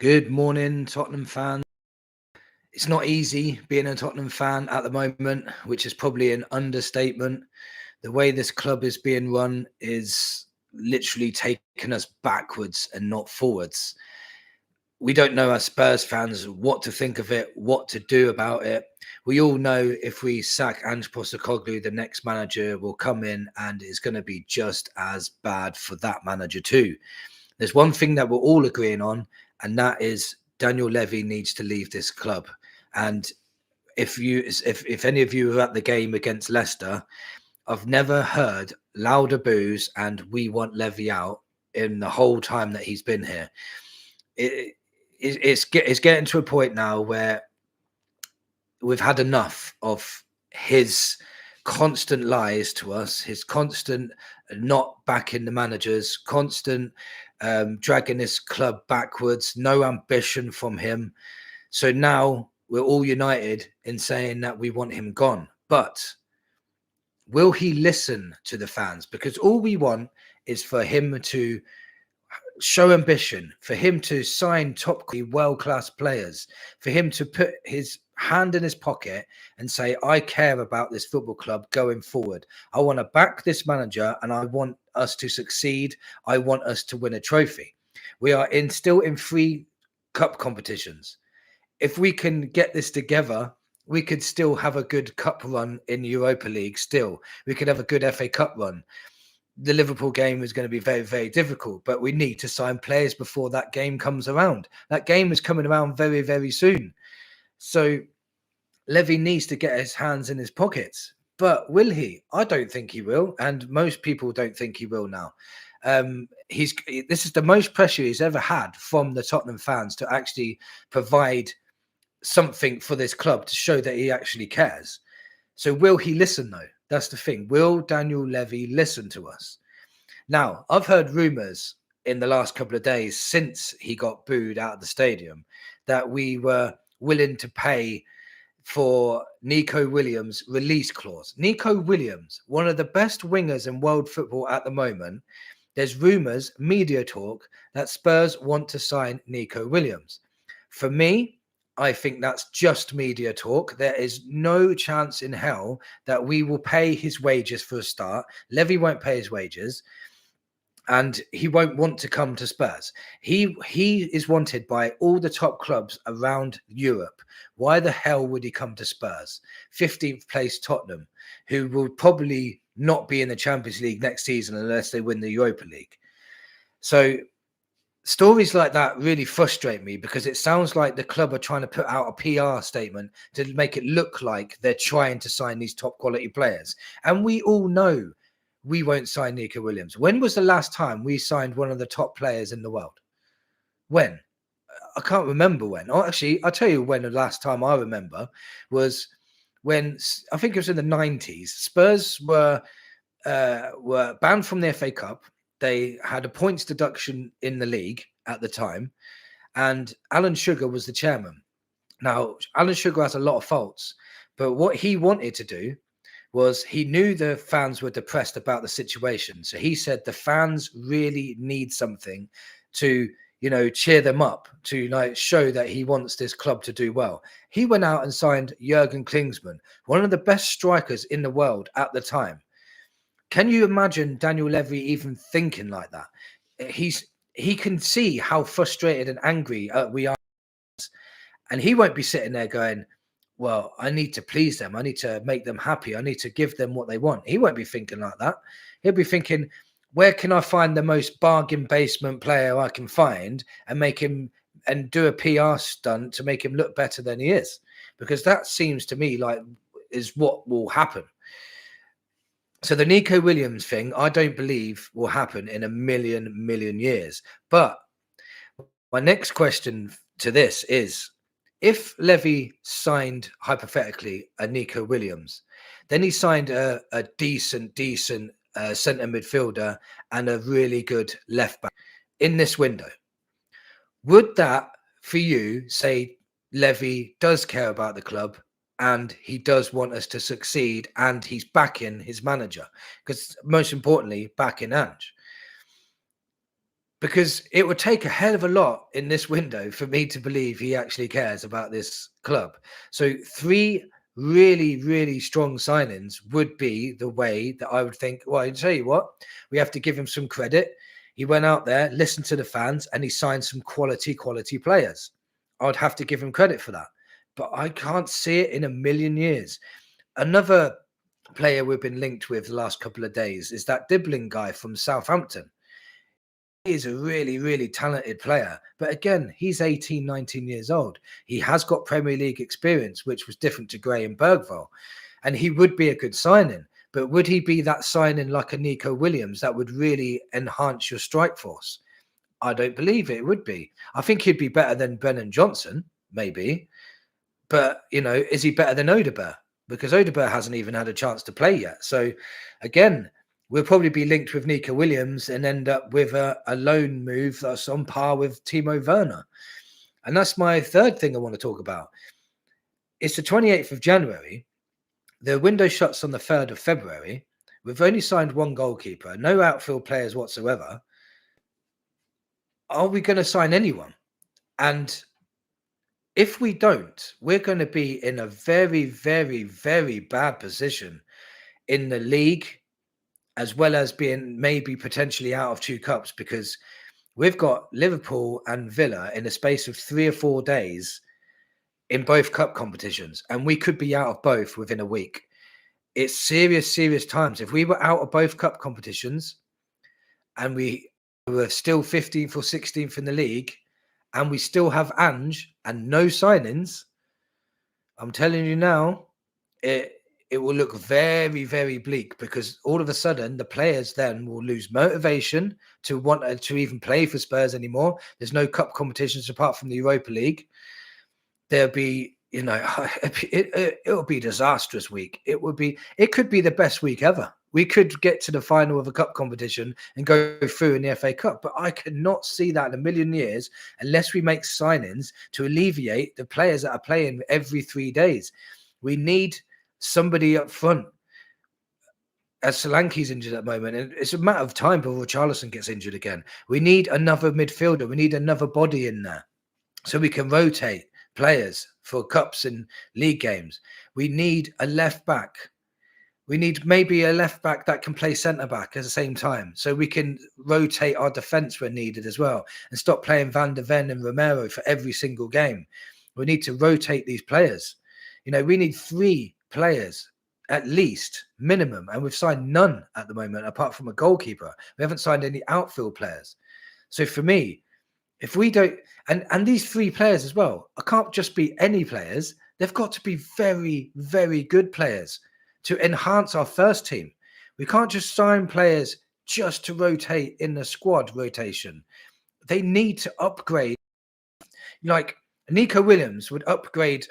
Good morning, Tottenham fans. It's not easy being a Tottenham fan at the moment, which is probably an understatement. The way this club is being run is literally taking us backwards and not forwards. We don't know as Spurs fans what to think of it, what to do about it. We all know if we sack Ange Postecoglou, the next manager will come in and it's going to be just as bad for that manager too. There's one thing that we're all agreeing on, and that is Daniel Levy needs to leave this club. And if any of you were at the game against Leicester, I've never heard louder boos and "we want Levy out" in the whole time that he's been here. It's getting to a point now where we've had enough of his constant lies to us, his constant not backing the managers, constant dragging this club backwards, no ambition from him. So now we're all united in saying that we want him gone. But will he listen to the fans? Because all we want is for him to show ambition, for him to sign top world-class players, for him to put his hand in his pocket and say, I care about this football club going forward. I want to back this manager and I want us to succeed. I want us to win a trophy. We are still in 3 cup competitions. If we can get this together, we could still have a good cup run in Europa League still. We could have a good FA Cup run. The Liverpool game is going to be very, very difficult, but we need to sign players before that game comes around. That game is coming around very, very soon. So Levy needs to get his hands in his pockets. But will he? I don't think he will. And most people don't think he will now. This is the most pressure he's ever had from the Tottenham fans to actually provide something for this club to show that he actually cares. So will he listen though? That's the thing. Will Daniel Levy listen to us? Now, I've heard rumours in the last couple of days since he got booed out of the stadium that we were willing to pay for Nico Williams' release clause. Nico Williams, one of the best wingers in world football at the moment. There's rumours, media talk, that Spurs want to sign Nico Williams. For me, I think that's just media talk. There is no chance in hell that we will pay his wages for a start. Levy won't pay his wages and he won't want to come to Spurs. He is wanted by all the top clubs around Europe. Why the hell would he come to Spurs? 15th place Tottenham, who will probably not be in the Champions League next season unless they win the Europa League. So stories like that really frustrate me because it sounds like the club are trying to put out a PR statement to make it look like they're trying to sign these top quality players. And we all know we won't sign Nico Williams. When was the last time we signed one of the top players in the world? When? I can't remember when. Oh, actually, I'll tell you when the last time I remember was when, I think it was in the 90s. Spurs were banned from the FA Cup. They had a points deduction in the league at the time, and Alan Sugar was the chairman. Now, Alan Sugar has a lot of faults, but what he wanted to do was he knew the fans were depressed about the situation. So he said the fans really need something to, cheer them up, to show that he wants this club to do well. He went out and signed Jurgen Klinsmann, one of the best strikers in the world at the time. Can you imagine Daniel Levy even thinking like that? He can see how frustrated and angry we are. And he won't be sitting there going, well, I need to please them. I need to make them happy. I need to give them what they want. He won't be thinking like that. He'll be thinking, where can I find the most bargain basement player I can find and make him and do a PR stunt to make him look better than he is? Because that seems to me like is what will happen. So the Nico Williams thing, I don't believe will happen in a million years. But my next question to this is, if Levy signed, hypothetically, a Nico Williams, then he signed a decent centre midfielder and a really good left back in this window, would that, for you, say Levy does care about the club and he does want us to succeed and he's backing his manager? Because most importantly, backing Ange. because it would take a hell of a lot in this window for me to believe he actually cares about this club. So 3 really, really strong signings would be the way that I would think, well, I tell you what, we have to give him some credit. He went out there, listened to the fans, and he signed some quality players. I'd have to give him credit for that. But I can't see it in a million years. Another player we've been linked with the last couple of days is that Dibbling guy from Southampton. He's a really, really talented player. But again, he's 18, 19 years old. He has got Premier League experience, which was different to Gray and Bergvall. And he would be a good signing. But would he be that signing like a Nico Williams that would really enhance your strike force? I don't believe it would be. I think he'd be better than Brennan Johnson, maybe. But, you know, is he better than Odegaard? Because Odegaard hasn't even had a chance to play yet. So, again, we'll probably be linked with Nico Williams and end up with a loan move that's on par with Timo Werner. And that's my third thing I want to talk about. It's the 28th of January. The window shuts on the 3rd of February. We've only signed 1 goalkeeper, no outfield players whatsoever. Are we going to sign anyone? And if we don't, we're going to be in a very, very, very bad position in the league, as well as being maybe potentially out of 2 cups, because we've got Liverpool and Villa in a space of 3 or 4 days in both cup competitions, and we could be out of both within a week. It's serious, serious times. If we were out of both cup competitions and we were still 15th or 16th in the league, and we still have Ange and no signings, I'm telling you now, it will look very, very bleak, because all of a sudden the players then will lose motivation to want to even play for Spurs anymore. There's no cup competitions apart from the Europa League. There'll be, you know, it'll be a disastrous week. It could be the best week ever. We could get to the final of a cup competition and go through in the FA Cup, but I could not see that in a million years unless we make signings to alleviate the players that are playing every 3 days. We need somebody up front. As Solanke's injured at the moment, and it's a matter of time before Richarlison gets injured again. We need another midfielder. We need another body in there so we can rotate players for cups and league games. We need a left back. We need maybe a left back that can play centre back at the same time, so we can rotate our defence when needed as well, and stop playing Van der Ven and Romero for every single game. We need to rotate these players. You know, we need 3 players at least, minimum, and we've signed none at the moment apart from a goalkeeper. We haven't signed any outfield players. So for me, if we don't, and these 3 players as well, I can't just be any players. They've got to be very, very good players to enhance our first team. We can't just sign players just to rotate in the squad rotation. They need to upgrade. Like Nico Williams would upgrade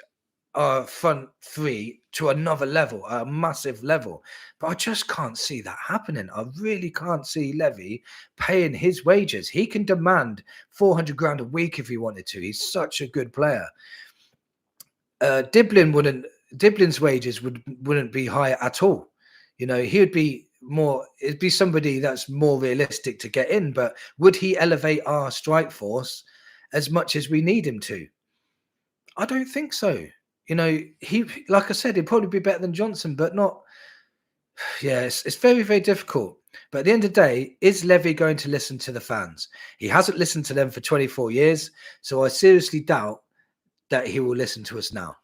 our front 3 to another level, a massive level. But I just can't see that happening. I really can't see Levy paying his wages. He can demand 400 grand a week if he wanted to. He's such a good player. Diblin's wages wouldn't be high at all. You know, he would be more, it'd be somebody that's more realistic to get in, but would he elevate our strike force as much as we need him to? I don't think so. You know, he, like I said, he'd probably be better than Johnson, but not. Yes, it's very, very difficult. But at the end of the day, is Levy going to listen to the fans? He hasn't listened to them for 24 years, so I seriously doubt that he will listen to us now.